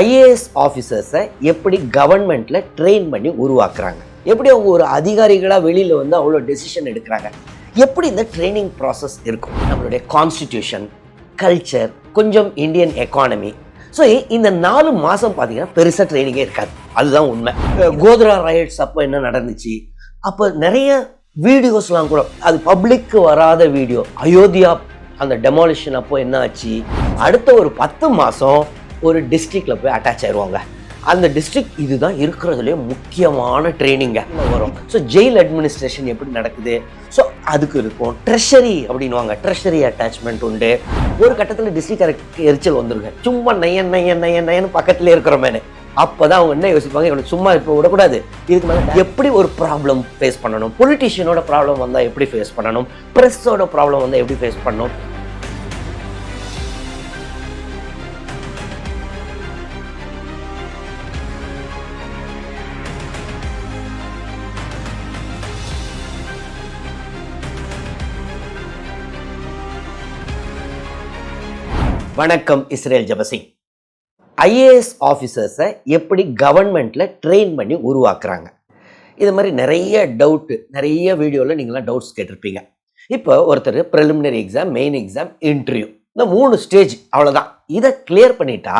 IAS ஆஃபீஸர்ஸை எப்படி கவர்மெண்ட்டில் train பண்ணி உருவாக்குறாங்க, எப்படி அவங்க ஒரு அதிகாரிகளாக வெளியில் வந்து அவ்வளோ டெசிஷன் எடுக்கிறாங்க, எப்படி இந்த ட்ரைனிங் ப்ராசஸ் இருக்கும், நம்மளுடைய கான்ஸ்டிடியூஷன், கல்ச்சர், கொஞ்சம் இந்தியன் எக்கானமி. ஸோ இந்த 4 மாதம் பார்த்தீங்கன்னா பெருசாக ட்ரைனிங்கே இருக்காது. அதுதான் உண்மை. கோத்ரா ரயட்ஸ் அப்போ என்ன நடந்துச்சு, அப்போ நிறைய வீடியோஸ்லாம் கூட அது பப்ளிக்கு வராத வீடியோ. அயோத்தியா அந்த டெமாலிஷன் அப்போ என்ன ஆச்சு, அடுத்த ஒரு 10 மாதம் ஒரு டிஸ்ட்ரிக்டில் போய் அட்டாச் ஆயிடுவாங்க. அந்த டிஸ்ட்ரிக்ட் இதுதான் இருக்கிறதுலே முக்கியமான ட்ரைனிங்க வரும். ஸோ ஜெயில் அட்மினிஸ்ட்ரேஷன் எப்படி நடக்குது, ஸோ அதுக்கு இருக்கும். ட்ரெஷரி அப்படின்வாங்க, ட்ரெஷரி அட்டாச்மெண்ட் உண்டு. ஒரு கட்டத்தில் டிஸ்ட்ரிக்ட் எரிச்சல் வந்துருங்க, சும்மா நயன்னு பக்கத்துலேயே இருக்கிறோமேனு. அப்போ தான் அவங்க என்ன யோசிப்பாங்க, இவனுக்கு சும்மா இப்போ விடக்கூடாது, இதுக்கு மேலே எப்படி ஒரு ப்ராப்ளம் ஃபேஸ் பண்ணணும், பொலிட்டீஷியனோட ப்ராப்ளம் வந்தால் எப்படி ஃபேஸ் பண்ணணும், ப்ரெஸ்ஸோட ப்ராப்ளம் வந்தால் எப்படி ஃபேஸ் பண்ணணும். வணக்கம், இஸ்ரேல் ஜபசிங். ஐஏஎஸ் ஆஃபீஸர்ஸை எப்படி கவர்மெண்ட்டில் ட்ரெயின் பண்ணி உருவாக்குறாங்க, இது மாதிரி நிறைய டவுட்டு, நிறைய வீடியோவில் நீங்களாம் டவுட்ஸ் கேட்டிருப்பீங்க. இப்போ ஒருத்தர் preliminary exam, main exam, interview, இந்த 3 ஸ்டேஜ் அவ்வளோதான். இதை கிளியர் பண்ணிட்டா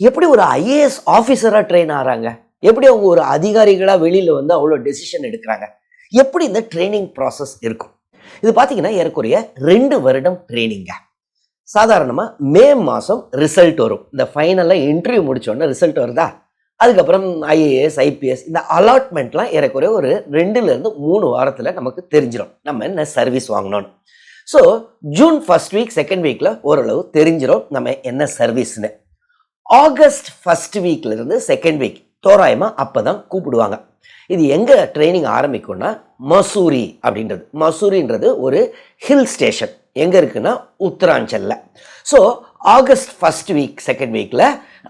எப்படி ஒரு ஐஏஎஸ் ஆஃபீஸராக ட்ரெயின் ஆகிறாங்க, எப்படி அவங்க ஒரு அதிகாரிகளாக வெளியில் வந்து அவ்வளோ டெசிஷன் எடுக்கிறாங்க, எப்படி இந்த ட்ரைனிங் ப்ராசஸ் இருக்கும். இது பார்த்தீங்கன்னா ஏறக்குறைய 2 வருடம் ட்ரைனிங்க. சாதாரணமாக மே மாதம் ரிசல்ட் வரும். இந்த ஃபைனலாக இன்டர்வியூ முடித்தோடனே ரிசல்ட் வருதா, அதுக்கப்புறம் ஐஏஎஸ், ஐபிஎஸ் இந்த அலாட்மெண்ட்லாம் ஏறக்குறைய ஒரு 2-3 வாரத்தில் நமக்கு தெரிஞ்சிடும் நம்ம என்ன சர்வீஸ் வாங்கணும்னு. So June 1st week 2nd வீக்கில் ஓரளவு தெரிஞ்சிடும் நம்ம என்ன சர்வீஸ்னு. ஆகஸ்ட் 1st வீக்லேருந்து 2nd வீக் தோராயமாக அப்போ தான் கூப்பிடுவாங்க. இது எங்கே ட்ரைனிங் ஆரம்பிக்கும்னா மசூரி அப்படின்றது. மசூரின்றது ஒரு ஹில் ஸ்டேஷன், எங்கே இருக்குன்னா உத்தராஞ்சலில். So August 1st week 2nd வீக்கில்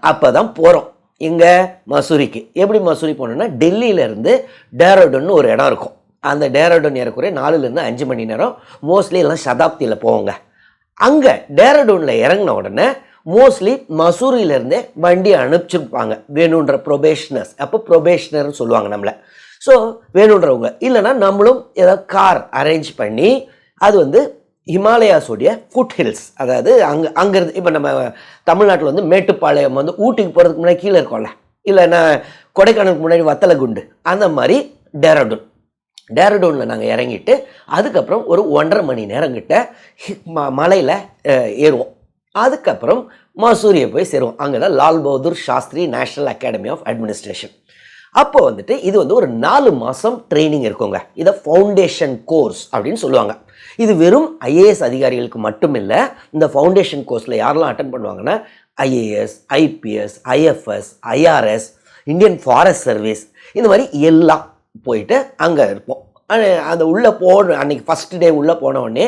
அப்போ தான் போகிறோம் இங்கே மசூரிக்கு. எப்படி மசூரி போகணுன்னா, டெல்லியிலேருந்து டேராடூன் ஒரு இடம் இருக்கும். அந்த டேராடூன் ஏறக்குறைய 4-5 மணி நேரம், மோஸ்ட்லி எல்லாம் சதாப்தியில் போவோங்க. அங்கே டேராடூனில் இறங்கின உடனே மோஸ்ட்லி மசூரியிலேருந்தே வண்டி அனுப்பிச்சிருப்பாங்க வேணுன்ற ப்ரொபேஷனர்ஸ். அப்போ ப்ரொபேஷனர்னு சொல்லுவாங்க நம்மளை. ஸோ வேணுன்றவங்க, இல்லைனா நம்மளும் ஏதாவது கார் அரேஞ்ச் பண்ணி, அது வந்து ஹிமாலயாஸோடைய ஃபுட் ஹில்ஸ், அதாவது அங்கேருந்து இப்போ நம்ம தமிழ்நாட்டில் வந்து மேட்டுப்பாளையம் வந்து ஊட்டிக்கு போகிறதுக்கு முன்னாடி கீழே இருக்கோம்ல, இல்லைன்னா கொடைக்கானலுக்கு முன்னாடி வத்தலகுண்டு, அந்த மாதிரி டேராடூனில் நாங்கள் இறங்கிட்டு அதுக்கப்புறம் ஒரு 1.5 மணி நேரம் கிட்ட மலையில் ஏறுவோம். அதுக்கப்புறம் மசூரியை போய் சேருவோம். அங்கே தான் Lal Bahadur Shastri National Academy of Administration. அப்போ வந்துட்டு இது வந்து ஒரு 4 மாதம் ட்ரைனிங் இருக்குங்க. இதை ஃபவுண்டேஷன் கோர்ஸ் அப்படின்னு சொல்லுவாங்க. இது வெறும் ஐஏஎஸ் அதிகாரிகளுக்கு மட்டும் இல்லை. இந்த ஃபவுண்டேஷன் கோர்ஸில் யாரெல்லாம் அட்டன் பண்ணுவாங்கன்னா, IAS, IPS, IFS, IRS, Indian forest service, இந்த மாதிரி எல்லாம் போயிட்டு அங்கே இருப்போம். அந்த உள்ளே அன்றைக்கி ஃபஸ்ட் டே உள்ளே போனவுடனே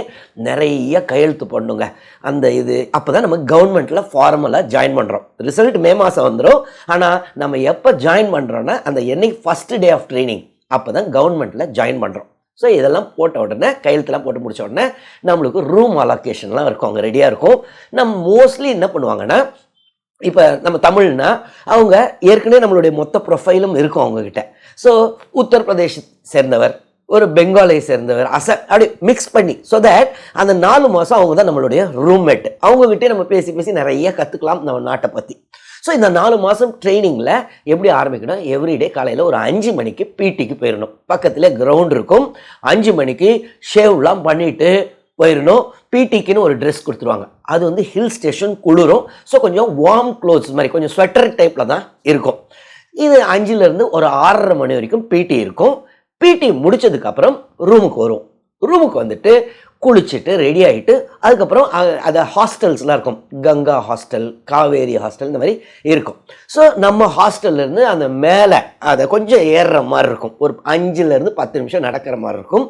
நிறைய கையெழுத்து பண்ணுங்க. அந்த இது அப்போ தான் நம்ம கவர்மெண்ட்டில் ஃபார்மலாக ஜாயின் பண்ணுறோம். ரிசல்ட் மே மாதம் வந்துடும். ஆனால் நம்ம எப்போ ஜாயின் பண்ணுறோன்னா, அந்த என்னைக்கு ஃபஸ்ட் டே ஆஃப் ட்ரைனிங் அப்போ தான் கவர்மெண்ட்டில் ஜாயின் பண்ணுறோம். ஸோ இதெல்லாம் போட்ட உடனே, கையெழுத்துலாம் போட்டு முடிச்ச உடனே நம்மளுக்கு ரூம் அலோகேஷன்லாம் இருக்கும், அங்கே ரெடியாக இருக்கும். நம்ம மோஸ்ட்லி என்ன பண்ணுவாங்கன்னா, இப்போ நம்ம தமிழ்னா அவங்க ஏற்கனவே நம்மளுடைய மொத்த ப்ரொஃபைலும் இருக்கும் அவங்கக்கிட்ட. ஸோ உத்தரப்பிரதேஷ் சேர்ந்தவர், ஒரு பெங்காலை சேர்ந்தவர், அப்படி மிக்ஸ் பண்ணி, ஸோ தட் அந்த 4 மாதம் அவங்க தான் நம்மளுடைய ரூம்மேட்டு. அவங்ககிட்டே நம்ம பேசி நிறைய கற்றுக்கலாம் நம்ம நாட்டை பற்றி. ஸோ இந்த 4 மாதம் ட்ரைனிங்கில் எப்படி ஆரம்பிக்கணும், எவ்ரிடே காலையில் ஒரு 5 மணிக்கு பிடிக்கு போயிடணும். பக்கத்தில் கிரவுண்ட் இருக்கும். 5 மணிக்கு ஷேவ்லாம் பண்ணிவிட்டு போயிடணும். பிடிக்குன்னு ஒரு ட்ரெஸ் கொடுத்துருவாங்க. அது வந்து ஹில் ஸ்டேஷன், குளிரும். ஸோ கொஞ்சம் வார்ம் க்ளோத்ஸ் மாதிரி, கொஞ்சம் ஸ்வெட்டர் டைப்பில் தான் இருக்கும். இது 5லேருந்து ஒரு 6:30 மணி வரைக்கும் பிடி இருக்கும். பிடி முடித்ததுக்கப்புறம் ரூமுக்கு வரும். ரூமுக்கு வந்துட்டு குளிச்சுட்டு ரெடி ஆகிட்டு அதுக்கப்புறம் அதை ஹாஸ்டல்ஸ்லாம் இருக்கும். கங்கா ஹாஸ்டல், காவேரி ஹாஸ்டல், இந்த மாதிரி இருக்கும். ஸோ நம்ம ஹாஸ்டல்லேருந்து அந்த மேலே அதை கொஞ்சம் ஏறுற மாதிரி இருக்கும். ஒரு 5-10 நிமிஷம் நடக்கிற மாதிரி இருக்கும்.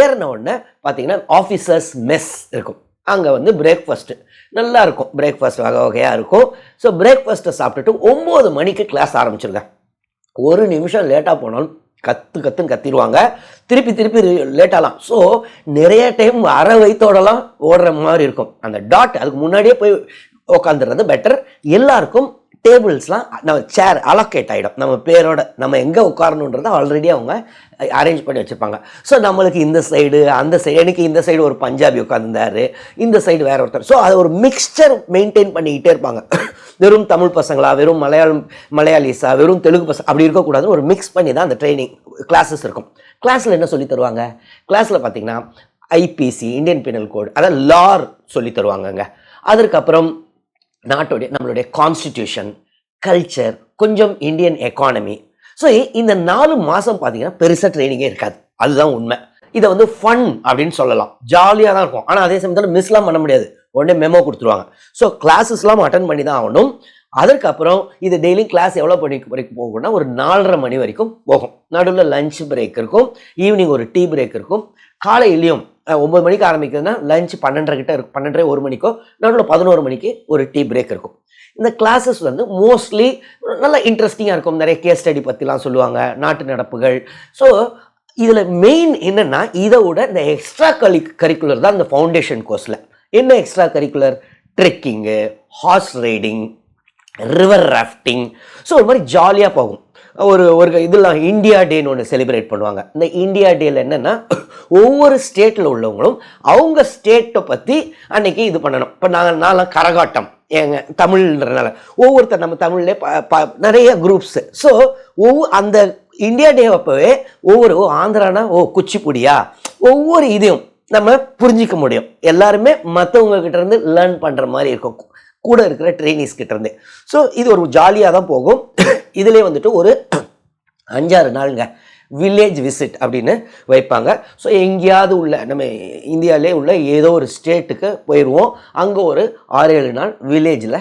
ஏறின உடனே பார்த்தீங்கன்னா ஆஃபீஸர்ஸ் மெஸ் இருக்கும். அங்கே வந்து பிரேக்ஃபாஸ்ட்டு நல்லா இருக்கும். பிரேக்ஃபாஸ்ட் வகையாக இருக்கும். ஸோ பிரேக்ஃபாஸ்ட்டை சாப்பிட்டுட்டு 9 மணிக்கு கிளாஸ் ஆரம்பிச்சிருங்க. 1 நிமிஷம் லேட்டாக போனாலும் கத்துன்னு கத்திடுவாங்க. திருப்பி லேட்டாகலாம். ஸோ நிறைய டைம் அரை வயிற்றோடலாம் ஓடுற மாதிரி இருக்கும். அந்த டாட் அதுக்கு முன்னாடியே போய் உட்காந்துடுறது பெட்டர். எல்லாருக்கும் டேபிள்ஸ்லாம் நம்ம சேர் அலோகேட் ஆகிடும், நம்ம பேரோட நம்ம எங்கே உட்காரணுன்றதை ஆல்ரெடி அவங்க அரேஞ்ச் பண்ணி வச்சுருப்பாங்க. ஸோ நம்மளுக்கு இந்த சைடு அந்த சைடு, எனக்கு இந்த சைடு ஒரு பஞ்சாபி உட்காந்துருந்தாரு, இந்த சைடு வேற ஒருத்தர். ஸோ அதை ஒரு மிக்சர் மெயின்டைன் பண்ணிக்கிட்டே இருப்பாங்க. வெறும் தமிழ் பசங்களா, வெறும் மலையாளிஸா, வெறும் தெலுங்கு பசங்க அப்படி இருக்கக்கூடாதுன்னு ஒரு மிக்ஸ் பண்ணி தான் அந்த ட்ரைனிங் கிளாஸஸ் இருக்கும். கிளாஸில் என்ன சொல்லி தருவாங்க? கிளாஸில் பார்த்தீங்கன்னா ஐபிசி, இந்தியன் பீனல் கோட், அதாவது லார் சொல்லி தருவாங்கங்க. அதற்கப்புறம் நம்மளுடைய கான்ஸ்டிடியூஷன், கல்ச்சர், கொஞ்சம் இந்தியன் எக்கானமி. ஸோ இந்த 4 மாதம் பார்த்தீங்கன்னா பெருசாக ட்ரைனிங்கே இருக்காது, அதுதான் உண்மை. இதை வந்து ஃபன் அப்படின்னு சொல்லலாம், ஜாலியாக தான் இருக்கும். ஆனால் அதே சமயத்தில் மிஸ்லாம் பண்ண முடியாது, உடனே மெமோ கொடுத்துருவாங்க. ஸோ கிளாஸஸ்லாம் அட்டன் பண்ணி தான் ஆகணும். அதற்கப்புறம் இது டெய்லி கிளாஸ் எவ்வளோ வரைக்கும் போகும்னா ஒரு 4:30 மணி வரைக்கும் போகும். நடுவில் லஞ்ச் பிரேக் இருக்கும், ஈவினிங் ஒரு டீ பிரேக் இருக்கும். காலையிலையும் 9 மணிக்கு ஆரம்பிக்கிறதுனா லஞ்ச் 12:30 கிட்ட இருக்கும், 12:30 1 மணிக்கோ, நடுவில் 11 மணிக்கு ஒரு டீ பிரேக் இருக்கும். இந்த கிளாஸஸ் வந்து மோஸ்ட்லி நல்லா இன்ட்ரெஸ்டிங்காக இருக்கும். நிறைய கேஸ் ஸ்டடி பற்றிலாம் சொல்லுவாங்க, நாட்டு நடப்புகள். ஸோ இதில் மெயின் என்னென்னா இதை விட இந்த எக்ஸ்ட்ரா கரிக்குலர் தான் இந்த ஃபவுண்டேஷன் கோர்ஸில். என்ன extra curricular? Trekking, horse riding, river rafting. So ஒரு மாதிரி ஜாலியாக போகும். ஒரு இதெல்லாம் இந்தியா டேன்னு ஒன்று செலிப்ரேட் பண்ணுவாங்க. இந்த இந்தியா டேயில் என்னென்னா ஒவ்வொரு ஸ்டேட்டில் உள்ளவங்களும் அவங்க ஸ்டேட்டை பற்றி அன்னைக்கு இது பண்ணணும். இப்போ நான்லாம் கரகாட்டம் தமிழ்ன்றனால ஒவ்வொருத்தர் நம்ம தமிழ்லே நிறைய குரூப்ஸு. ஸோ அந்த இந்தியா டே அப்போவே ஒவ்வொரு ஆந்திரானா குச்சிப்புடியா, ஒவ்வொரு இதையும் நம்ம புரிஞ்சிக்க முடியும். எல்லாருமே மற்றவங்க கிட்ட இருந்து லேர்ன் பண்ணுற மாதிரி இருக்கும், கூட இருக்கிற ட்ரெயினிஸ் கிட்ட இருந்து. ஸோ இது ஒரு ஜாலியாக தான் போகும். இதிலே வந்துட்டு ஒரு 5-6 நாளுங்க வில்லேஜ் விசிட் அப்படின்னு வைப்பாங்க. ஸோ எங்கேயாவது உள்ள நம்ம இந்தியாவிலே உள்ள ஏதோ ஒரு ஸ்டேட்டுக்கு போயிடுவோம். அங்கே ஒரு 6-7 நாள் வில்லேஜில்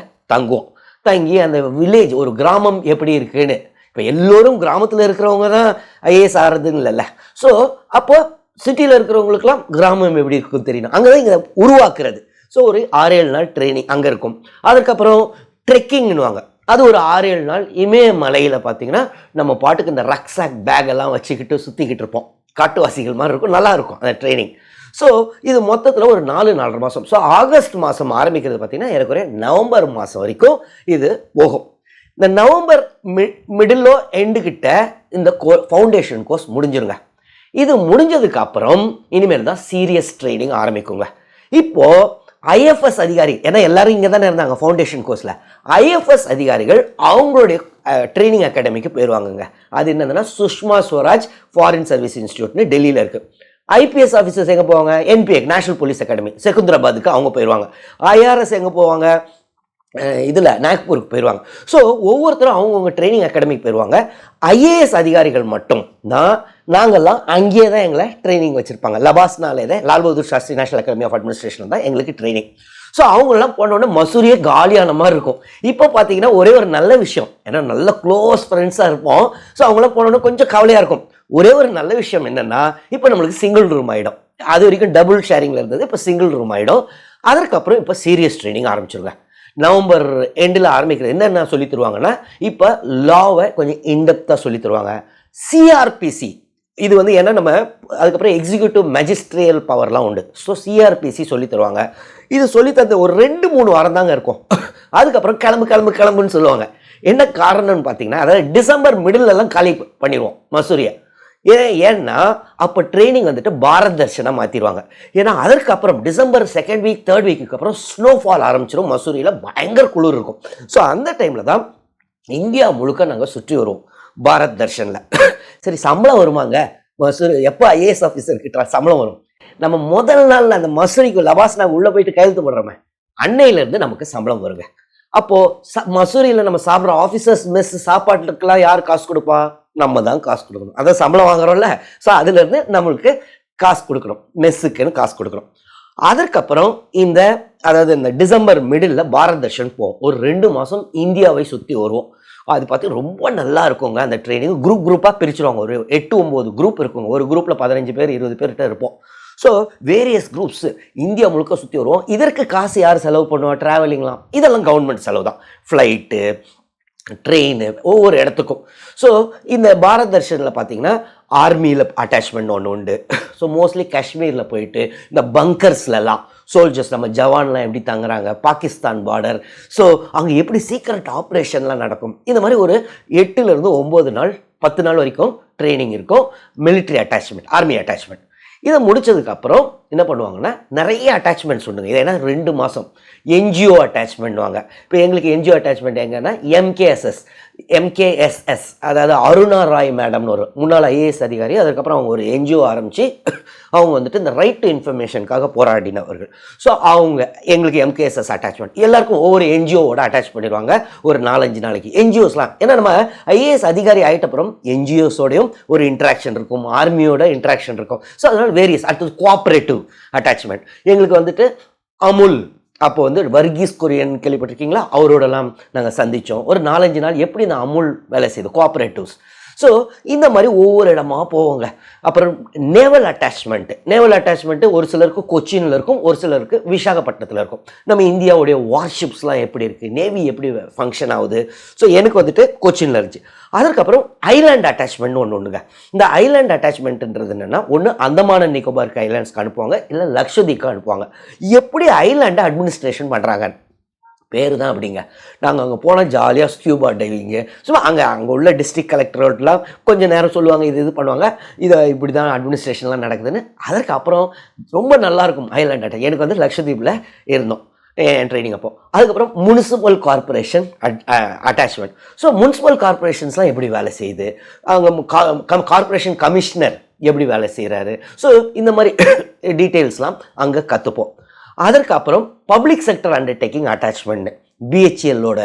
தங்கி அந்த வில்லேஜ் ஒரு கிராமம் எப்படி இருக்குன்னு, இப்போ எல்லோரும் கிராமத்தில் இருக்கிறவங்க தான் ஐஏஎஸ் ஆகிறதுன்னு இல்லைல்ல. ஸோ அப்போ சிட்டியில் இருக்கிறவங்களுக்குலாம் கிராமம் எப்படி இருக்குன்னு தெரியணும், அங்கே தான் இங்கே உருவாக்குறது. ஸோ ஒரு 6-7 நாள் ட்ரைனிங் அங்கே இருக்கும். அதுக்கப்புறம் ட்ரெக்கிங்னுவாங்க, அது ஒரு 6-7 நாள் இமயமலையில் பார்த்தீங்கன்னா நம்ம பாட்டுக்கு இந்த ரக்ஸாக் பேக் எல்லாம் வச்சுக்கிட்டு சுற்றிக்கிட்டு இருப்போம், காட்டுவாசிகள் மாதிரி இருக்கும், நல்லா இருக்கும் அந்த ட்ரைனிங். ஸோ இது மொத்தத்தில் ஒரு 4-4.5 மாதம். ஸோ ஆகஸ்ட் மாதம் ஆரம்பிக்கிறது பார்த்தீங்கன்னா ஏறக்குறைய நவம்பர் மாதம் வரைக்கும் இது போகும். இந்த நவம்பர் மிடிலோ எண்டுக்கிட்ட இந்த ஃபவுண்டேஷன் கோர்ஸ் முடிஞ்சிருங்க. இது முடிஞ்சதுக்கு அப்புறம் இனிமேல் தான் சீரியஸ் ட்ரைனிங் ஆரம்பிக்குங்க. இப்போது ஐஎஃப்எஸ் அதிகாரி, ஏன்னா எல்லாரும் இங்கே தானே இருந்தாங்க ஃபவுண்டேஷன் கோர்ஸில், ஐஎஃப்எஸ் அதிகாரிகள் அவங்களுடைய ட்ரைனிங் அகாடமிக்கு போயிடுவாங்கங்க. அது என்னதுன்னா சுஷ்மா ஸ்வராஜ் ஃபாரின் சர்வீஸ் இன்ஸ்டியூட்னு டெல்லியில் இருக்குது. ஐபிஎஸ் ஆஃபீஸர்ஸ் எங்கே போவாங்க? என்பிஏ நேஷனல் போலீஸ் அகாடமி செகுந்தராபாத்துக்கு அவங்க போயிடுவாங்க. ஐஆர்எஸ் எங்கே போவாங்க? இதில் நாக்பூருக்கு போயிடுவாங்க. ஸோ ஒவ்வொருத்தரும் அவங்கவுங்க ட்ரைனிங் அகாடமிக்கு போயிடுவாங்க. ஐஏஎஸ் அதிகாரிகள் மட்டும் தான் நாங்கள்லாம் அங்கேயே தான் எங்களை ட்ரைனிங் வச்சுருப்பாங்க. லபாஸ்னாலே தான் Lal Bahadur Shastri National Academy of Administration தான் எங்களுக்கு ட்ரைனிங். ஸோ அவங்களெலாம் போனோடனே மசூரியே காலியான மாதிரி இருக்கும். இப்போ பார்த்தீங்கன்னா ஒரே ஒரு நல்ல விஷயம், ஏன்னா நல்ல க்ளோஸ் ஃப்ரெண்ட்ஸாக இருப்போம். ஸோ அவங்களாம் போனோடனே கொஞ்சம் கவலையாக இருக்கும். ஒரே ஒரு நல்ல விஷயம் என்னென்னா இப்போ நம்மளுக்கு சிங்கிள் ரூம் ஆகிடும். அது வரைக்கும் டபுள் ஷேரிங்கில் இருந்தது, இப்போ சிங்கிள் ரூம் ஆகிடும். அதற்கப்புறம் இப்போ சீரியஸ் ட்ரைனிங் ஆரம்பிச்சிருங்க. நவம்பர் எண்டில் ஆரம்பிக்கிறது என்னென்ன சொல்லி தருவாங்கன்னா, இப்போ லாவை கொஞ்சம் இன்டெப்த்தாக சொல்லி தருவாங்க. சிஆர்பிசி இது வந்து ஏன்னா நம்ம அதுக்கப்புறம் எக்ஸிக்யூட்டிவ் மேஜிஸ்ட்ரியல் பவர்லாம் உண்டு. ஸோ சிஆர்பிசி சொல்லி தருவாங்க. இது சொல்லி தந்த ஒரு 2-3 வாரம் தாங்க இருக்கும். அதுக்கப்புறம் கிளம்புன்னு சொல்லுவாங்க. என்ன காரணம்னு பார்த்தீங்கன்னா, அதாவது டிசம்பர் மிடிலெல்லாம் காலி பண்ணிடுவோம் மசூரியை. ஏன்னா அப்போ ட்ரைனிங் வந்துட்டு பாரத் தர்ஷனாக மாற்றிடுவாங்க. ஏன்னா அதற்கப்புறம் December 2nd week 3rd week அப்புறம் ஸ்னோஃபால் ஆரம்பிச்சிடும். மசூரியில் பயங்கர குளிர் இருக்கும். ஸோ அந்த டைமில் தான் இந்தியா முழுக்க நாங்கள் சுற்றி வருவோம் பாரத் தர்ஷனில். சரி, சம்பளம் வருமாங்க மசூரி? எப்போ ஐஏஎஸ் ஆஃபீஸர்கிட்ட சம்பளம் வரும்? நம்ம முதல் நாள் அந்த மசூரிக்கு லபாஸ்னாக உள்ளே போயிட்டு கையெழுத்து போடுறோமே, அன்னையிலேருந்து நமக்கு சம்பளம் வருங்க. அப்போது மசூரியில் நம்ம சாப்பிட்ற ஆஃபீஸர்ஸ் மெஸ் சாப்பாட்டுக்கெல்லாம் யார் காசு கொடுப்பா? நம்ம தான் காசு கொடுக்கணும். அதான் சம்பளம் வாங்குறோம்ல. ஸோ அதுலேருந்து நம்மளுக்கு காசு கொடுக்கணும், மெஸ்ஸுக்குன்னு காசு கொடுக்கணும். அதற்கப்புறம் அதாவது இந்த டிசம்பர் மிடில் பாரத் தர்ஷன் போவோம். ஒரு 2 மாதம் இந்தியாவை சுற்றி வருவோம். அது பார்த்து ரொம்ப நல்லா இருக்குங்க. அந்த ட்ரைனிங் குரூப்பாக பிரிச்சுருவாங்க. ஒரு 8-9 குரூப் இருக்குங்க. ஒரு குரூப்பில் 15 பேர் 20 பேர்கிட்ட இருப்போம். ஸோ வேரியஸ் குரூப்ஸ் இந்தியா முழுக்க சுற்றி வருவோம். இதற்கு காசு யார் செலவு பண்ணுவா? ட்ராவலிங்லாம் இதெல்லாம் கவர்மெண்ட் செலவு தான். ஃப்ளைட்டு, ட்ரெயின், ஒவ்வொரு இடத்துக்கும். ஸோ இந்த பாரத் தர்ஷனில் பார்த்தீங்கன்னா ஆர்மியில் அட்டாச்மெண்ட் ஒன்று உண்டு. ஸோ மோஸ்ட்லி காஷ்மீரில் போயிட்டு இந்த பங்கர்ஸ்லலாம் சோல்ஜர்ஸ் நம்ம ஜவான்லாம் எப்படி தங்குறாங்க, பாகிஸ்தான் பார்டர், ஸோ அங்கே எப்படி சீக்ரெட் ஆப்ரேஷன்லாம் நடக்கும். இந்த மாதிரி ஒரு 8லேருந்து 9 நாள் 10 நாள் வரைக்கும் ட்ரைனிங் இருக்கும். Military attachment, army attachment. இதை முடித்ததுக்கப்புறம் என்ன பண்ணுவாங்கன்னா நிறைய அட்டாச்மெண்ட்ஸ் உண்டுங்க. இது ஏன்னா 2 மாதம் என்ஜிஓ அட்டாச்மெண்ட் வாங்க. இப்போ எங்களுக்கு என்ஜிஓ அட்டாச்மெண்ட் எங்கன்னா எம்கேஎஸ்எஸ், அதாவது அருணா ராய் மேடம்னு ஒரு முன்னாள் ஐஏஎஸ் அதிகாரி. அதுக்கப்புறம் அவங்க ஒரு என்ஜிஓ ஆரம்பித்து அவங்க வந்துட்டு இந்த ரைட் டு இன்ஃபர்மேஷனுக்காக போராடினவர்கள். ஸோ அவங்க எங்களுக்கு எம்கேஎஸ்எஸ் அட்டாச்மெண்ட், எல்லாருக்கும் ஒவ்வொரு என்ஜிஓவோட அட்டாச் பண்ணிடுவாங்க ஒரு 4-5 நாளைக்கு. என்ஜிஓஸ்லாம் ஏன்னா நம்ம ஐஏஎஸ் அதிகாரி ஆகிட்டப்புறம் என்ஜிஓஸோடையும் ஒரு இன்ட்ராக்ஷன் இருக்கும், ஆர்மியோட இன்ட்ராக்ஷன் இருக்கும். ஸோ அதனால் வேரியஸ். அடுத்தது கோஆப்ரேட்டிவ் அட்டாச்மெண்ட். எங்களுக்கு வந்துட்டு அமுல், அப்போ வந்து வர்கீஸ் குரியன் கேள்விப்பட்டிருக்கீங்களா, அவரோடலாம் நாங்கள் சந்தித்தோம். ஒரு 4-5 நாள் எப்படி இந்த அமுல் வேலை செய்யுது, கோஆப்ரேட்டிவ்ஸ். ஸோ இந்த மாதிரி ஒவ்வொரு இடமா போவோங்க. அப்புறம் நேவல் அட்டாச்மெண்ட்டு ஒரு சிலருக்கு கொச்சினில் இருக்கும், ஒரு சிலருக்கு விசாகப்பட்டினத்தில் இருக்கும். நம்ம இந்தியாவுடைய வார்ஷிப்ஸ்லாம் எப்படி இருக்குது, நேவி எப்படி ஃபங்க்ஷன் ஆகுது. ஸோ எனக்கு வந்துட்டு கொச்சினில் இருந்துச்சு. அதற்கப்புறம் ஐலாண்ட் அட்டாச்மெண்ட் ஒன்றுங்க. இந்த ஐலாண்ட் அட்டாச்மெண்ட்ன்றது என்னென்னா, ஒன்று அந்தமான் நிக்கோபாருக்கு ஐலாண்ட்ஸ்க்கு அனுப்புவாங்க, இல்லை லக்ஷதீப்க்கு அனுப்புவாங்க. எப்படி ஐலாண்டை அட்மினிஸ்ட்ரேஷன் பண்ணுறாங்க, பேர் தான் அப்படிங்க. நாங்கள் அங்கே போனால் ஜாலியாக ஸ்கியூபா டைவிங்கு, சும்மா அங்கே உள்ள டிஸ்ட்ரிக்ட் கலெக்டரோட்டெலாம் கொஞ்சம் நேரம் சொல்லுவாங்க, இது பண்ணுவாங்க, இதை இப்படி தான் அட்மினிஸ்ட்ரேஷன்லாம் நடக்குதுன்னு. அதற்கு அப்புறம் ரொம்ப நல்லாயிருக்கும் ஐலாண்ட் அட்டாச். எனக்கு வந்து லக்ஷதீப்பில் இருந்தோம் என் ட்ரைனிங் அப்போ. அதுக்கப்புறம் municipal corporation attachment. So municipal கார்பரேஷன்ஸ்லாம் எப்படி வேலை செய்யுது, அவங்க கார்பரேஷன் கமிஷனர் எப்படி வேலை செய்கிறாரு, ஸோ இந்த மாதிரி டீட்டெயில்ஸ்லாம் அங்கே கற்றுப்போம். அதற்கு அப்புறம் பப்ளிக் செக்டர் அண்டர்டேக்கிங் அட்டாச்மெண்ட், பிஹெச்எல்லோட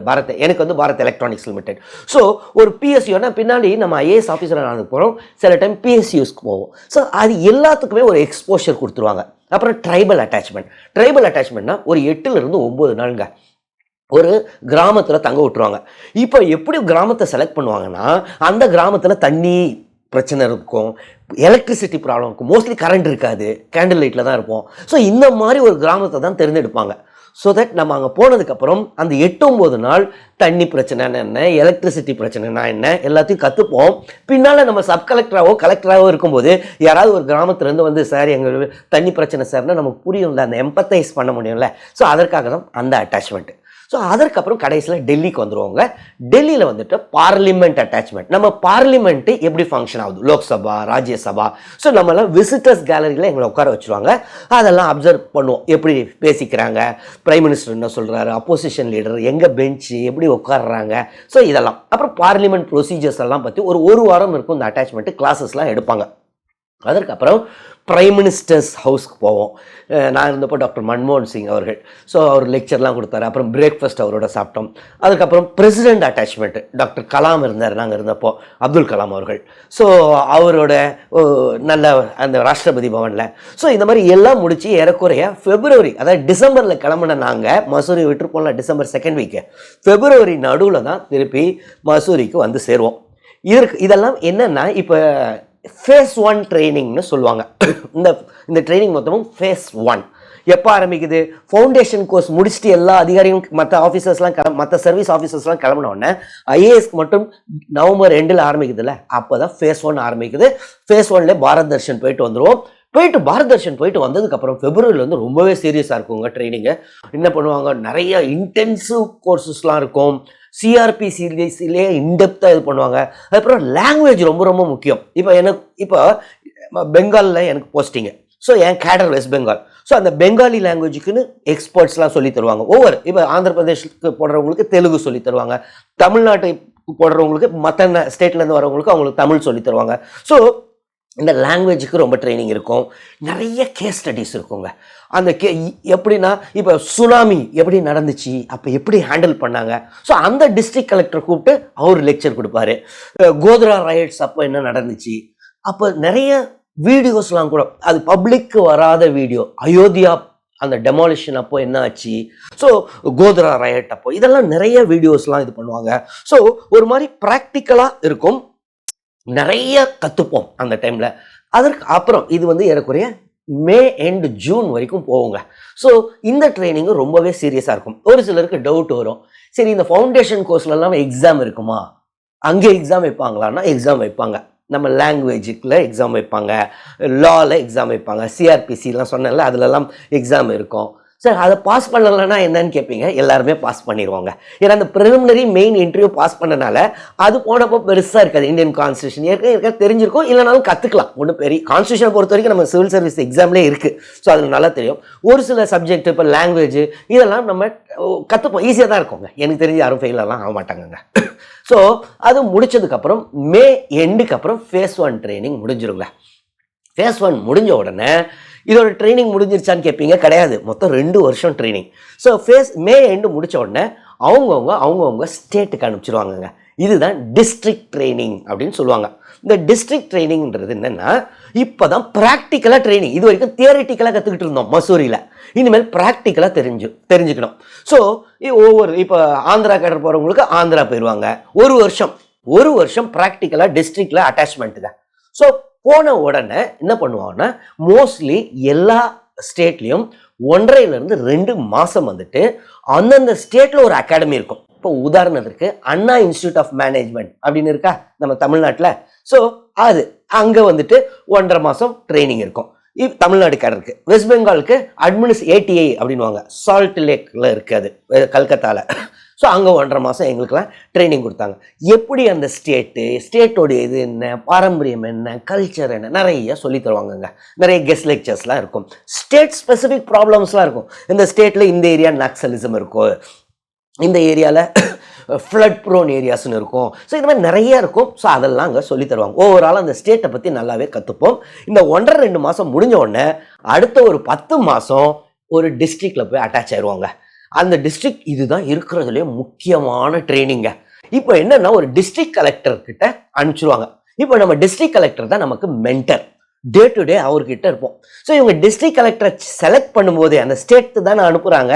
பாரத், எனக்கு வந்து பாரத் எலக்ட்ரானிக்ஸ் லிமிடெட். ஸோ ஒரு பிஎஸ்யூனா பின்னாடி நம்ம ஐஏஎஸ் ஆஃபீஸராக நடந்து போகிறோம், சில டைம் பிஎஸ்யூஸ்க்கு போவோம். ஸோ அது எல்லாத்துக்குமே ஒரு எக்ஸ்போஷர் கொடுத்துருவாங்க. அப்புறம் ட்ரைபல் அட்டாச்மெண்ட்னா ஒரு 8லேருந்து 9 நாளுங்க ஒரு கிராமத்தில் தங்க விட்டுருவாங்க. இப்போ எப்படி கிராமத்தை செலக்ட் பண்ணுவாங்கன்னா, அந்த கிராமத்தில் தண்ணி பிரச்சனை இருக்கும், எலக்ட்ரிசிட்டி ப்ராப்ளம் இருக்கும், மோஸ்ட்லி கரண்ட் இருக்காது, கேண்டில் லைட்டில் தான் இருப்போம். ஸோ இந்த மாதிரி ஒரு கிராமத்தை தான் தேர்ந்தெடுப்பாங்க. ஸோ தட் நம்ம அங்கே போனதுக்கப்புறம் அந்த 8-9 நாள் தண்ணி பிரச்சனைனா என்ன, எலக்ட்ரிசிட்டி பிரச்சனைனா என்ன, எல்லாத்தையும் கற்றுப்போம். பின்னால் நம்ம சப் கலெக்டராகவோ இருக்கும்போது யாராவது ஒரு கிராமத்துலேருந்து வந்து, சார் எங்கள் தண்ணி பிரச்சனை சார்னா நமக்கு புரியும்ல, அந்த எம்பத்தைஸ் பண்ண முடியும்ல. ஸோ அதற்காக தான் அந்த அட்டாச்மெண்ட்டு. ஸோ அதற்கப்புறம் கடைசியில் டெல்லிக்கு வந்துடுவாங்க. டெல்லியில் வந்துட்டு பார்லிமெண்ட் அட்டாச்மெண்ட். நம்ம பார்லிமெண்ட்டு எப்படி ஃபங்க்ஷன் ஆகுது, லோக்சபா, ராஜ்யசபா. ஸோ நம்மளாம் விசிட்டர்ஸ் கேலரியில் எங்களை உட்கார வச்சுருவாங்க. அதெல்லாம் அப்சர்வ் பண்ணுவோம், எப்படி பேசிக்கிறாங்க, பிரைம் மினிஸ்டர் என்ன சொல்கிறாரு, அப்போசிஷன் லீடர் எங்கே பெஞ்சு எப்படி உட்காடுறாங்க. ஸோ இதெல்லாம் அப்புறம் பார்லிமெண்ட் ப்ரொசீஜர்ஸ் எல்லாம் பற்றி ஒரு வாரம் இருக்கும் இந்த அட்டாச்மெண்ட்டு, கிளாஸஸ்லாம் எடுப்பாங்க. அதற்கப்புறம் பிரைம் மினிஸ்டர்ஸ் ஹவுஸ்க்கு போவோம். நான் இருந்தப்போ டாக்டர் மன்மோகன் சிங் அவர்கள், ஸோ அவர் லெக்சர்லாம் கொடுத்தாரு. அப்புறம் பிரேக்ஃபாஸ்ட் அவரோட சாப்பிட்டோம். அதுக்கப்புறம் பிரசிடென்ட் அட்டாச்மெண்ட்டு, டாக்டர் கலாம் இருந்தார் நாங்கள் இருந்தப்போ, அப்துல் கலாம் அவர்கள். ஸோ அவரோட நல்ல அந்த ராஷ்டிரபதி பவனில். ஸோ இந்த மாதிரி எல்லாம் முடித்து ஏறக்குறைய ஃபெப்ரவரி, அதாவது டிசம்பரில் கிளம்புன நாங்கள் மசூரி விட்டு போகலாம் டிசம்பர் 2nd வீக்கு, ஃபெப்ரவரி நடுவில் தான் திருப்பி மசூரிக்கு வந்து சேருவோம். இதெல்லாம் என்னென்னா, இப்போ ஃபேஸ் 1 ட்ரைனிங்னு சொல்லுவாங்க. இந்த ட்ரைனிங் மொத்தமும் ஃபேஸ் 1 எப்போ ஆரம்பிக்குது, ஃபவுண்டேஷன் கோர்ஸ் முடிச்சுட்டு எல்லா அதிகாரியும் மற்ற ஆஃபீஸர்ஸ்லாம் மற்ற சர்வீஸ் ஆஃபீஸர்ஸ்லாம் கிளம்பினோடனே ஐஏஎஸ்க்கு மட்டும் நவம்பர் 2 ஆரம்பிக்குதுல்ல, அப்போ தான் ஃபேஸ் 1 ஆரம்பிக்குது. ஃபேஸ் 1ல பாரத் தர்ஷன் போயிட்டு வந்துடுவோம். பாரத் தர்ஷன் போயிட்டு வந்ததுக்கப்புறம் ஃபெப்ரவரியில் வந்து ரொம்பவே சீரியஸாக இருக்குங்க ட்ரைனிங்கு. என்ன பண்ணுவாங்க, நிறைய இன்டென்சிவ் கோர்சஸ்லாம் இருக்கும். சிஆர்பி சீரீஸ்லேயே இன்டெப்த்தாக இது பண்ணுவாங்க. அதுக்கப்புறம் லாங்குவேஜ் ரொம்ப ரொம்ப முக்கியம். இப்போ பெங்காலில் எனக்கு போஸ்டிங்கு, ஸோ என் கேடர் வெஸ்ட் பெங்கால். ஸோ அந்த பெங்காலி லாங்குவேஜுக்குன்னு எக்ஸ்பர்ட்ஸ்லாம் சொல்லி தருவாங்க. இப்போ ஆந்திர பிரதேஷ்க்கு போடுறவங்களுக்கு தெலுங்கு சொல்லி தருவாங்க, தமிழ்நாட்டுக்கு போடுறவங்களுக்கு மற்ற ஸ்டேட்லேருந்து வரவங்களுக்கு அவங்களுக்கு தமிழ் சொல்லி தருவாங்க. ஸோ இந்த லாங்குவேஜுக்கு ரொம்ப ட்ரைனிங் இருக்கும். நிறைய கேஸ் ஸ்டடீஸ் இருக்குங்க. அந்த எப்படின்னா, இப்போ சுனாமி எப்படி நடந்துச்சு, அப்போ எப்படி ஹேண்டில் பண்ணாங்க. ஸோ அந்த டிஸ்ட்ரிக்ட் கலெக்டர் கூப்பிட்டு அவர் லெக்சர் கொடுப்பாரு. கோத்ரா ரயட்ஸ் அப்போ என்ன நடந்துச்சு, அப்போ நிறைய வீடியோஸ்லாம் கூட, அது பப்ளிக்கு வராத வீடியோ, அயோத்தியா அந்த டெமாலிஷன் அப்போ என்ன ஆச்சு, ஸோ கோத்ரா ரயட் அப்போ, இதெல்லாம் நிறைய வீடியோஸ்லாம் இது பண்ணுவாங்க. ஸோ ஒரு மாதிரி ப்ராக்டிக்கலாக இருக்கும், நிறைய கற்றுப்போம் அந்த டைமில். அதற்கு அப்புறம் இது வந்து ஏறக்குறைய மே அண்ட் ஜூன் வரைக்கும் போவோங்க. ஸோ இந்த ட்ரைனிங்கும் ரொம்பவே சீரியஸாக இருக்கும். ஒரு சிலருக்கு டவுட் வரும், சரி இந்த ஃபவுண்டேஷன் கோர்ஸ்லாம் எக்ஸாம் இருக்குமா, அங்கே எக்ஸாம் வைப்பாங்களான்னா எக்ஸாம் வைப்பாங்க. நம்ம லாங்குவேஜுக்குள்ள எக்ஸாம் வைப்பாங்க, லாவில் எக்ஸாம் வைப்பாங்க, சிஆர்பிசிலாம் சொன்னேன்ல அதுலலாம் எக்ஸாம் இருக்கும். சார் அதை பாஸ் பண்ணலைன்னா என்னன்னு கேட்பீங்க. எல்லாருமே பாஸ் பண்ணிடுவாங்க. ஏன்னா அந்த ப்ரிலிமினரி மெயின் இன்டர்வியூ பாஸ் பண்ணனால அது போனப்போ பெருசாக இருக்காது. இந்தியன் கான்ஸ்டியூஷன் இருக்க தெரிஞ்சிருக்கும், இல்லைனாலும் கற்றுக்கலாம். ஒன்றும் பெரிய கான்ஸ்டியூஷனை பொறுத்த வரைக்கும் நம்ம சிவில் சர்வீஸ் எக்ஸாம்லேயே இருக்குது. ஸோ அதில் நல்லா தெரியும். ஒரு சில சப்ஜெக்ட் இப்போ லாங்குவேஜ் இதெல்லாம் நம்ம கற்றுப்போம், ஈஸியாக தான் இருக்குங்க. எனக்கு தெரிஞ்சு யாரும் ஃபெயிலெல்லாம் ஆக மாட்டாங்கங்க. ஸோ அது முடிச்சதுக்கப்புறம் மே எண்டுக்கு அப்புறம் ஃபேஸ் 1 ட்ரைனிங் முடிஞ்சிருங்க. ஃபேஸ் 1 முடிஞ்ச உடனே இதோட ட்ரைனிங் முடிஞ்சிருச்சான்னு கேட்பீங்க. கிடையாது, மொத்தம் 2 வருஷம் ட்ரைனிங். ஸோ மே எண்டு முடித்த உடனே அவங்கவுங்க ஸ்டேட்டுக்கு அனுப்பிச்சிருவாங்கங்க. இதுதான் டிஸ்ட்ரிக்ட் ட்ரைனிங் அப்படின்னு சொல்லுவாங்க. இந்த டிஸ்ட்ரிக்ட் ட்ரைனிங்கிறது என்னென்னா, இப்போ தான் ப்ராக்டிக்கலாக ட்ரைனிங். இது வரைக்கும் தியரிட்டிக்கலாக கற்றுக்கிட்டு இருந்தோம் மசூரியில். இனிமேல் ப்ராக்டிக்கலாக தெரிஞ்சுக்கணும். ஸோ இப்போ ஆந்திரா கேடர் போகிறவங்களுக்கு ஆந்திரா போயிடுவாங்க. ஒரு வருஷம் ப்ராக்டிக்கலாக டிஸ்ட்ரிக்டில் அட்டாச்மெண்ட்டுங்க. ஸோ போன உடனே என்ன பண்ணுவாங்கன்னா, மோஸ்ட்லி எல்லா ஸ்டேட்லேயும் 1.5 to 2 மாதம் வந்துட்டு அந்தந்த ஸ்டேட்டில் ஒரு அகாடமி இருக்கும். இப்போ உதாரணத்துக்கு அண்ணா இன்ஸ்டியூட் ஆஃப் மேனேஜ்மெண்ட் அப்படின்னு இருக்கா நம்ம தமிழ்நாட்டில். ஸோ அது அங்கே வந்துட்டு 1.5 மாதம் ட்ரைனிங் இருக்கும். தமிழ்நாடு கேடருக்கு. வெஸ்ட் பெங்காலுக்கு ATI அப்படின்வாங்க, சால்ட் லேக்கில் இருக்குது, அது கல்கத்தாவில். ஸோ அங்கே 1.5 மாதம் எங்களுக்கெல்லாம் ட்ரைனிங் கொடுத்தாங்க. எப்படி அந்த ஸ்டேட்டோடைய இது என்ன, பாரம்பரியம் என்ன, கல்ச்சர் என்ன, நிறைய சொல்லி தருவாங்கங்க. நிறைய கெஸ்ட் லெக்சர்ஸ்லாம் இருக்கும். ஸ்டேட் ஸ்பெசிஃபிக் ப்ராப்ளம்ஸ்லாம் இருக்கும். இந்த ஸ்டேட்டில் இந்த ஏரியா நக்சலிசம் இருக்கும், இந்த ஏரியாவில் ஃப்ளட் ப்ரோன் ஏரியாஸ்ன்னு இருக்கும். ஸோ இந்த மாதிரி நிறைய இருக்கும். ஸோ அதெல்லாம் அங்கே சொல்லி தருவாங்க. ஓவரால் அந்த ஸ்டேட்டை பற்றி நல்லாவே கற்றுப்போம். இந்த 1.5-2 மாதம் முடிஞ்ச உடனே அடுத்த ஒரு 10 மாதம் ஒரு டிஸ்ட்ரிக்டில் போய் அட்டாச் ஆயிடுவாங்க. அந்த டிஸ்ட்ரிக்ட் இதுதான் இருக்கிறதுலே முக்கியமான ட்ரைனிங்க. இப்போ என்னன்னா, ஒரு டிஸ்ட்ரிக்ட் கலெக்டர்கிட்ட அனுப்பிச்சிருவாங்க. இப்போ நம்ம டிஸ்ட்ரிக்ட் கலெக்டர் தான் நமக்கு மென்டர். டே டு டே அவர்கிட்ட இருப்போம். ஸோ இவங்க டிஸ்ட்ரிக்ட் கலெக்டரை செலக்ட் பண்ணும்போது அந்த ஸ்டேட்டு தானே அனுப்புகிறாங்க,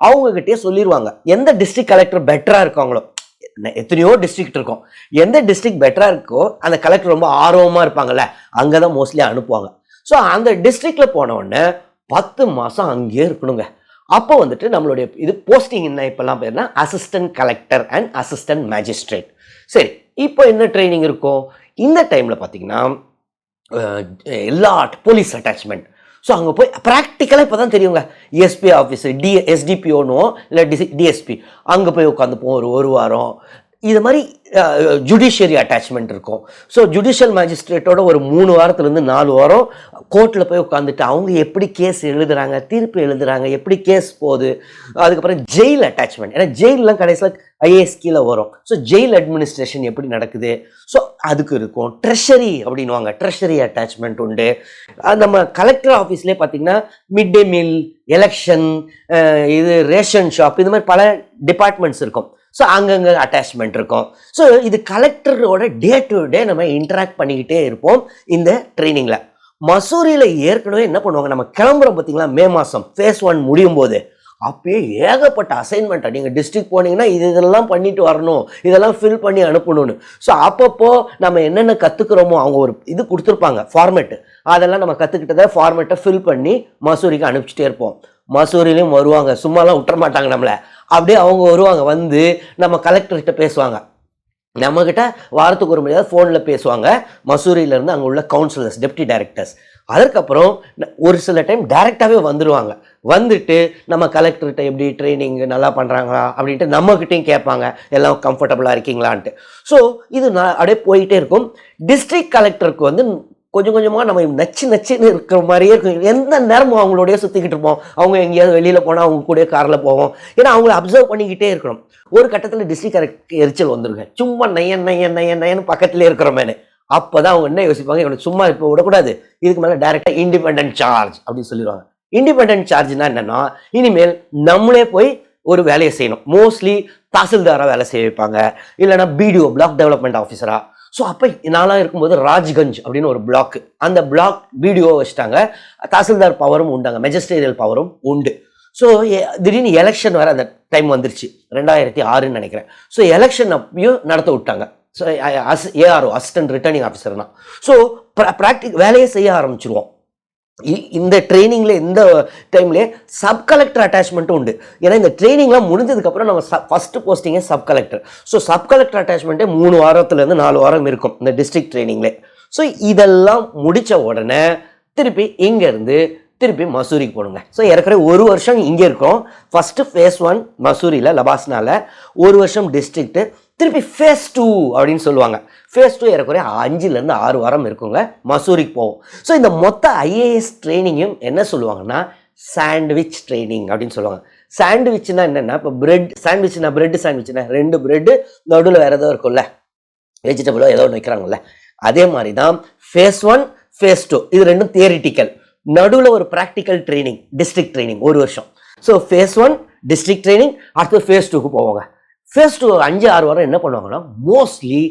அவங்ககிட்டயே சொல்லிடுவாங்க எந்த டிஸ்ட்ரிக்ட் கலெக்டர் பெட்டராக இருக்காங்களோ. எத்தனையோ டிஸ்ட்ரிக்ட் இருக்கும், எந்த டிஸ்ட்ரிக்ட் பெட்டராக இருக்கோ அந்த கலெக்டர் ரொம்ப ஆர்வமாக இருப்பாங்கல்ல, அங்கே தான் மோஸ்ட்லி அனுப்புவாங்க. ஸோ அந்த டிஸ்ட்ரிக்டில் போன உடனே 10 மாதம் அங்கேயே இருக்கணுங்க. அப்போ வந்துட்டு நம்மளுடைய இது போஸ்டிங் என்ன இப்போல்லாம் பேர்னா assistant collector and assistant magistrate. சரி, இப்போ என்ன ட்ரைனிங் இருக்கும் இந்த டைமில் பார்த்தீங்கன்னா, எல்லா போலீஸ் அட்டாச்மெண்ட். ஸோ அங்கே போய் ப்ராக்டிக்கலாக இப்போ தான் தெரியுங்க. எஸ்பி ஆஃபீஸு SDPOனோ இல்லை DSP அங்கே போய் உட்காந்துப்போம் ஒரு வாரம். இது மாதிரி ஜுடிஷியரி அட்டாச்மெண்ட் இருக்கும். ஸோ ஜுடிஷியல் மேஜிஸ்ட்ரேட்டோட ஒரு 3 வாரத்துலேருந்து 4 வாரம் கோர்ட்டில் போய் உட்காந்துட்டு அவங்க எப்படி கேஸ் எழுதுகிறாங்க, தீர்ப்பு எழுதுகிறாங்க, எப்படி கேஸ் போகுது. அதுக்கப்புறம் ஜெயில் அட்டாச்மெண்ட். ஏன்னா ஜெயிலெலாம் கடைசியில் IAS கீழே வரும். ஸோ ஜெயில் அட்மினிஸ்ட்ரேஷன் எப்படி நடக்குது, ஸோ அதுக்கு இருக்கும். ட்ரெஷரி அப்படின்வாங்க, ட்ரெஷரி அட்டாச்மெண்ட் உண்டு. நம்ம கலெக்டர் ஆஃபீஸ்லேயே பார்த்தீங்கன்னா மிட் டே மீல், எலெக்ஷன், இது ரேஷன் ஷாப், இது மாதிரி பல டிபார்ட்மெண்ட்ஸ் இருக்கும். ஸோ அங்கங்கே அட்டாச்மெண்ட் இருக்கும். ஸோ இது கலெக்டரோட டே டு டே நம்ம இன்ட்ராக்ட் பண்ணிக்கிட்டே இருப்போம் இந்த ட்ரைனிங்கில். மசூரியில் ஏற்கனவே என்ன பண்ணுவாங்க, நம்ம கிளம்புறோம் பார்த்தீங்களா, மே மாதம் ஃபேஸ் 1 முடியும் போது அப்பயே ஏகப்பட்ட அசைன்மெண்ட்டை நீங்கள் டிஸ்ட்ரிக்ட் போனீங்கன்னா இதெல்லாம் பண்ணிட்டு வரணும், இதெல்லாம் ஃபில் பண்ணி அனுப்பணும்னு. ஸோ அப்பப்போ நம்ம என்னென்ன கற்றுக்குறோமோ அவங்க ஒரு இது கொடுத்துருப்பாங்க ஃபார்மேட்டு, அதெல்லாம் நம்ம கற்றுக்கிட்டதை ஃபார்மேட்டை ஃபில் பண்ணி மசூரிக்கு அனுப்பிச்சிட்டே இருப்போம். மசூரிலையும் வருவாங்க, சும்மாலாம் விட்டுற மாட்டாங்க நம்மளை. அப்படியே அவங்க வருவாங்க, வந்து நம்ம கலெக்டர்கிட்ட பேசுவாங்க. நம்மக்கிட்ட வாரத்துக்கு ஒரு முறையாவது ஃபோனில் பேசுவாங்க மசூரியிலேருந்து அங்கே உள்ள கவுன்சிலர்ஸ், டெப்டி டைரக்டர்ஸ். அதற்கப்புறம் ஒரு சில டைம் டைரெக்டாகவே வந்துடுவாங்க. வந்துட்டு நம்ம கலெக்டர்கிட்ட எப்படி ட்ரைனிங் நல்லா பண்ணுறாங்களா அப்படின்ட்டு நம்மக்கிட்டையும் கேட்பாங்க, எல்லாம் கம்ஃபர்டபுளாக இருக்கீங்களான்ட்டு. ஸோ இது அப்படியே போயிட்டே இருக்கும். டிஸ்ட்ரிக்ட் கலெக்டருக்கு வந்து கொஞ்சம் கொஞ்சமாக நம்ம நச்சுன்னு இருக்கிற மாதிரியே இருக்கும். எந்த நேரமும் அவங்களோடய சுற்றிக்கிட்டு இருப்போம். அவங்க எங்கேயாவது வெளியில் போனால் அவங்க கூட காரில் போவோம். ஏன்னா அவங்கள அப்சர்வ் பண்ணிக்கிட்டே இருக்கணும். ஒரு கட்டத்தில் டிஸ்ட்ரிக்ட் கலெக்டருக்கு எரிச்சல் வந்துருங்க, சும்மா நையன்னு பக்கத்துலேயே இருக்கிறோமேனு. அப்போ தான் அவங்க என்ன யோசிப்பாங்க, இவனுக்கு சும்மா இப்போ விடக்கூடாது, இதுக்கு மேலே டைரெக்டாக இண்டிபெண்டன்ட் சார்ஜ் அப்படின்னு சொல்லிடுவாங்க. இண்டிபெண்டன்ட் சார்ஜ்னா என்னென்னா, இனிமேல் நம்மளே போய் ஒரு வேலையை செய்யணும். மோஸ்ட்லி தாசில்தாராக வேலை செய்ய வைப்பாங்க, இல்லைனா BDO பிளாக் டெவலப்மெண்ட் ஆஃபீஸராக. ஸோ அப்போ நான்லாம் இருக்கும்போது ராஜ்கஞ்ச் அப்படின்னு ஒரு பிளாக், அந்த பிளாக் BDO வச்சுட்டாங்க. தாசில்தார் பவரும் உண்டாங்க, மெஜிஸ்ட்ரேரியல் பவரும் உண்டு. ஸோ திடீர்னு எலெக்ஷன் வேறு அந்த டைம் வந்துருச்சு, 2006 நினைக்கிறேன். ஸோ எலெக்ஷன் அப்பயும் நடத்த விட்டாங்க. So ARO assistant returning officer தான். ஸோ வேலையை செய்ய ஆரம்பிச்சிருவோம். இந்த ட்ரைனிங்கில் இந்த டைம்லேயே சப் கலெக்டர் அட்டாச்மெண்ட்டும் உண்டு. ஏன்னா இந்த ட்ரைனிங்லாம் முடிஞ்சதுக்கப்புறம் நம்ம ஃபஸ்ட்டு போஸ்டிங்கே sub collector. So sub collector அட்டாச்மெண்ட்டே 3 வாரத்துலேருந்து 4 வாரம் இருக்கும் இந்த டிஸ்ட்ரிக்ட் ட்ரைனிங்லே. ஸோ இதெல்லாம் முடித்த உடனே திருப்பி இங்கேருந்து திருப்பி மசூரிக்கு போடுங்க. ஸோ ஏற்கனவே ஒரு வருஷம் இங்கே இருக்கோம். ஃபஸ்ட்டு ஃபேஸ் 1 மசூரியில் லபாஸ்னால, ஒரு வருஷம் டிஸ்ட்ரிக்ட்டு, திருப்பி ஃபேஸ் 2 அப்படின்னு சொல்லுவாங்க. ஃபேஸ் 2 ஏறக்குறைய 5லேருந்து 6 வாரம் இருக்குங்க, மசூரிக்கு போவோம். ஸோ இந்த மொத்த ஐஏஎஸ் ட்ரைனிங்கும் என்ன சொல்லுவாங்கன்னா சாண்ட்விச் ட்ரைனிங் அப்படின்னு சொல்லுவாங்க. சாண்ட்விச்னா என்னென்னா, இப்போ பிரெட் சாண்ட்விச்னா, பிரெட் சாண்ட்விச்னா 2 பிரெட்டு நடுவில் வேறு ஏதோ இருக்கும்ல, வெஜிடபிளோ ஏதோ ஒன்று வைக்கிறாங்கல்ல, அதே மாதிரி தான் ஃபேஸ் 1 ஃபேஸ் 2 இது ரெண்டும் தியரிட்டிக்கல், நடுவில் ஒரு ப்ராக்டிக்கல் ட்ரைனிங், டிஸ்ட்ரிக்ட் ட்ரைனிங் ஒரு வருஷம். ஸோ ஃபேஸ் 1 டிஸ்ட்ரிக்ட் ட்ரைனிங், அடுத்து ஃபேஸ் 2க்கு போவாங்க. ஃபேஸ் 2 5-6 வாரம் என்ன பண்ணுவாங்கன்னா மோஸ்ட்லி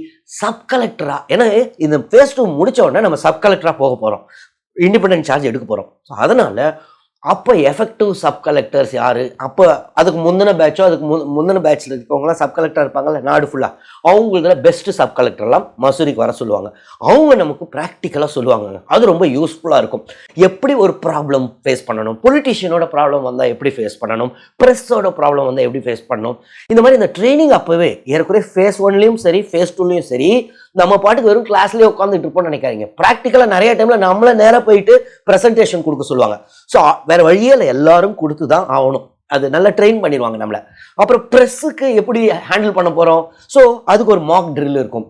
சப் கலெக்டராக, ஏன்னா இந்த ஃபேஸ் 2 முடித்த உடனே நம்ம சப் கலெக்டராக போக போகிறோம், இண்டிபெண்டன்ட் சார்ஜ் எடுக்க போகிறோம். ஸோ அதனால் அப்போ எஃபெக்டிவ் சப் கலெக்டர்ஸ் யார், அப்போ அதுக்கு முந்தின பேட்சோ அதுக்கு முந்தின பேட்சில் இருக்கவங்களாம் சப் கலெக்டர் இருப்பாங்கல்ல நாடு ஃபுல்லாக, அவங்கள பெஸ்ட்டு சப் கலெக்டர்லாம் மசூரிக்கு வர சொல்லுவாங்க. அவங்க நமக்கு ப்ராக்டிக்கலாக சொல்லுவாங்க. அது ரொம்ப யூஸ்ஃபுல்லாக இருக்கும். எப்படி ஒரு ப்ராப்ளம் ஃபேஸ் பண்ணணும், பொலிட்டிஷியனோட ப்ராப்ளம் வந்தால் எப்படி ஃபேஸ் பண்ணணும், ப்ரெஸ்ஸோட ப்ராப்ளம் வந்தால் எப்படி ஃபேஸ் பண்ணணும், இந்த மாதிரி இந்த ட்ரைனிங் அப்போவே ஏற்கனவே ஃபேஸ் 1லேயும் சரி ஃபேஸ் 2லேயும் சரி நம்ம பாட்டுக்கு வெறும் கிளாஸ்லேயே உட்காந்துட்டு இருப்போம்னு நினைக்காதீங்க. ப்ராக்டிக்கலாக நிறைய டைமில் நம்மளை நேராக போயிட்டு ப்ரெசன்டேஷன் கொடுக்க சொல்லுவாங்க. ஸோ வேறு வழியே இல்லை, எல்லாரும் கொடுத்து தான் ஆகணும். அது நல்லா ட்ரெயின் பண்ணிடுவாங்க நம்மளை. அப்புறம் ப்ரெஸ்ஸுக்கு எப்படி ஹேண்டில் பண்ண போகிறோம், ஸோ அதுக்கு ஒரு மாக் ட்ரில் இருக்கும்.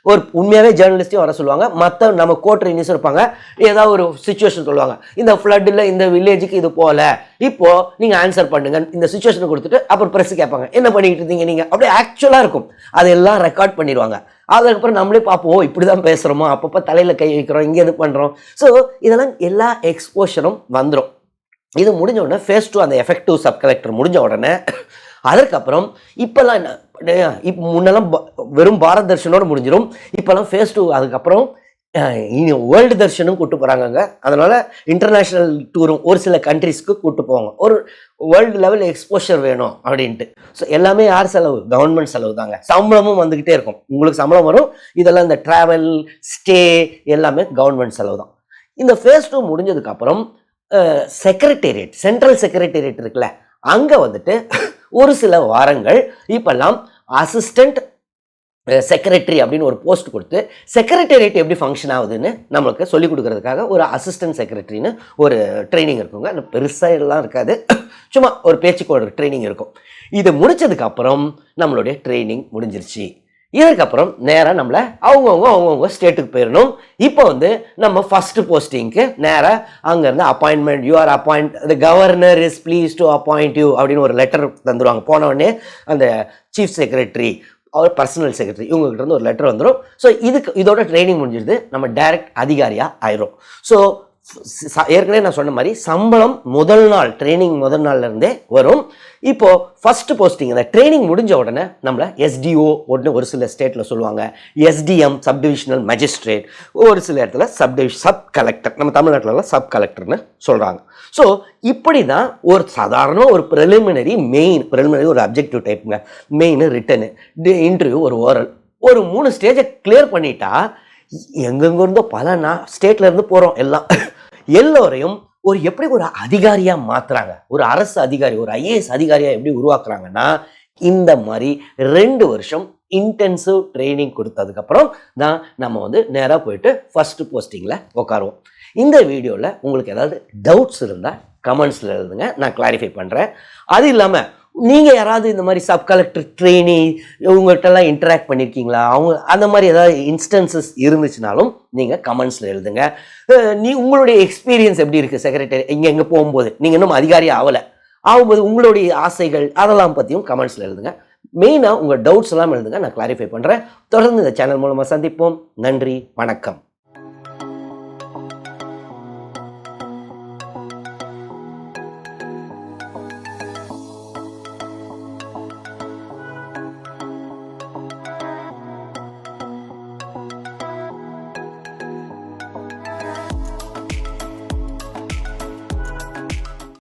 ஒரு உண்மையாகவே ஜேர்னலிஸ்ட்டையும் வர சொல்லுவாங்க, மற்ற நம்ம கோட் ட்ரைனிஸ் இருப்பாங்க, ஏதாவது ஒரு சுச்சுவேஷன் சொல்லுவாங்க, இந்த ஃப்ளட்டில் இந்த வில்லேஜுக்கு இது போகல, இப்போது நீங்கள் ஆன்சர் பண்ணுங்க, இந்த சுச்சுவேஷனை கொடுத்துட்டு அப்புறம் ப்ரெஸ் கேட்பாங்க என்ன பண்ணிக்கிட்டு இருந்தீங்க நீங்கள், அப்படியே ஆக்சுவலாக இருக்கும். அதெல்லாம் ரெக்கார்ட் பண்ணிடுவாங்க. அதுக்கப்புறம் நம்மளே பார்ப்போம், இப்படி தான் பேசுகிறோமோ, அப்பப்போ தலையில் கை வைக்கிறோம், இங்கே இது பண்ணுறோம். ஸோ இதெல்லாம் எல்லா எக்ஸ்போஷரும் வந்துடும். இது முடிஞ்ச உடனே ஃபேஸ் 2 அந்த எஃபெக்டிவ் சப் கலெக்டர் முடிஞ்ச உடனே அதற்கப்புறம் இப்போல்லாம் என்ன, இப்போ முன்னெல்லாம் வெறும் பாரத் தர்ஷனோடு முடிஞ்சிடும். இப்போல்லாம் ஃபேஸ் 2 அதுக்கப்புறம் இனி வேர்ல்டு தர்ஷனும் கூப்பிட்டு போகிறாங்கங்க. அதனால் இன்டர்நேஷ்னல் டூரும் ஒரு சில கண்ட்ரிஸ்க்கு கூப்பிட்டு போவாங்க, ஒரு வேர்ல்டு லெவல் எக்ஸ்போஷர் வேணும் அப்படின்ட்டு. ஸோ எல்லாமே யார் செலவு, கவர்மெண்ட் செலவு தாங்க. சம்பளமும் வந்துக்கிட்டே இருக்கும், உங்களுக்கு சம்பளம் வரும். இதெல்லாம் இந்த ட்ராவல் ஸ்டே எல்லாமே கவர்மெண்ட் செலவு தான். இந்த ஃபேஸ் 2 முடிஞ்சதுக்கப்புறம் செக்ரட்டேரியட், சென்ட்ரல் செக்ரட்டேரியட் இருக்குல்ல, அங்கே வந்துட்டு ஒரு சில வாரங்கள் இப்போல்லாம் அசிஸ்டண்ட் செக்ரட்டரி அப்படின்னு ஒரு போஸ்ட் கொடுத்து செக்ரட்டேரியட் எப்படி ஃபங்க்ஷன் ஆகுதுன்னு நம்மளுக்கு சொல்லிக் கொடுக்கறதுக்காக ஒரு அசிஸ்டன்ட் செக்ரட்டரின்னு ஒரு ட்ரைனிங் இருக்குங்க. அந்த பெருசாக எல்லாம் இருக்காது, சும்மா ஒரு பேச்சுக்கோடு ட்ரைனிங் இருக்கும். இது முடித்ததுக்கப்புறம் நம்மளுடைய ட்ரைனிங் முடிஞ்சிருச்சு. இதுக்கப்புறம் நேராக நம்மளை அவங்கவுங்க ஸ்டேட்டுக்கு போயிடணும். இப்போ வந்து நம்ம ஃபஸ்ட்டு போஸ்டிங்க்கு நேராக அங்கேருந்து appointment, you are appoint, the governor is please to appoint you அப்படின்னு ஒரு லெட்டர் தந்துடுவாங்க. போனவுடனே அந்த சீஃப் செக்ரட்டரி, அவர் பர்சனல் செக்ரட்டரி, இவங்ககிட்ட இருந்து ஒரு லெட்டர் வந்துடும். ஸோ இதோட ட்ரைனிங் முடிஞ்சிடுது, நம்ம டைரக்ட் அதிகாரியாக ஆயிரும். ஸோ ஏற்கனவே நான் சொன்ன மாதிரி சம்பளம் முதல் நாள், ட்ரைனிங் முதல் நாள்லேருந்தே வரும். இப்போது ஃபஸ்ட்டு போஸ்டிங், அந்த ட்ரைனிங் முடிஞ்ச உடனே நம்மளை எஸ்டிஓ ஒன்று ஒரு சில ஸ்டேட்டில் சொல்லுவாங்க, எஸ்டிஎம் சப்டிவிஷனல் மேஜிஸ்ட்ரேட், ஒரு சில இடத்துல சப் கலெக்டர், நம்ம தமிழ்நாட்டில் சப் கலெக்டர்னு சொல்கிறாங்க. ஸோ இப்படி தான் ஒரு சாதாரண ஒரு ப்ரிலிமினரி ஒரு அப்ஜெக்டிவ் டைப்புங்க, மெயின் ரிட்டனு, இன்டர்வியூ, ஒரு ஓரல், ஒரு 3 ஸ்டேஜை கிளியர் பண்ணிட்டா எங்கெங்க இருந்தோ பல ஸ்டேட்ல இருந்து போகிறோம் எல்லோரையும் எப்படி ஒரு அதிகாரியாக மாற்றுறாங்க, ஒரு அரசு அதிகாரி, ஒரு ஐஏஎஸ் அதிகாரியாக எப்படி உருவாக்குறாங்கன்னா இந்த மாதிரி 2 வருஷம் இன்டென்சிவ் ட்ரைனிங் கொடுத்ததுக்கப்புறம் தான் நம்ம வந்து நேராக போயிட்டு ஃபஸ்ட்டு போஸ்டிங்கில் உட்காருவோம். இந்த வீடியோவில் உங்களுக்கு ஏதாவது டவுட்ஸ் இருந்தால் கமெண்ட்ஸில் எழுதுங்க, நான் கிளாரிஃபை பண்ணுறேன். அது இல்லாமல் நீங்கள் யாராவது இந்த மாதிரி சப் கலெக்டர் ட்ரெயினி உங்கள்கிட்டலாம் இன்ட்ராக்ட் பண்ணியிருக்கீங்களா, அவங்க அந்த மாதிரி ஏதாவது இன்ஸ்டன்சஸ் இருந்துச்சுனாலும் நீங்கள் கமெண்ட்ஸில் எழுதுங்க. உங்களுடைய எக்ஸ்பீரியன்ஸ் எப்படி இருக்குது, செக்ரட்டரி எங்கே போகும்போது, நீங்கள் இன்னும் அதிகாரி ஆகும்போது உங்களுடைய ஆசைகள் அதெல்லாம் பற்றியும் கமெண்ட்ஸில் எழுதுங்க. மெயினாக உங்கள் டவுட்ஸ் எல்லாம் எழுதுங்க, நான் கிளாரிஃபை பண்ணுறேன். தொடர்ந்து இந்த சேனல் மூலமாக சந்திப்போம். நன்றி, வணக்கம்.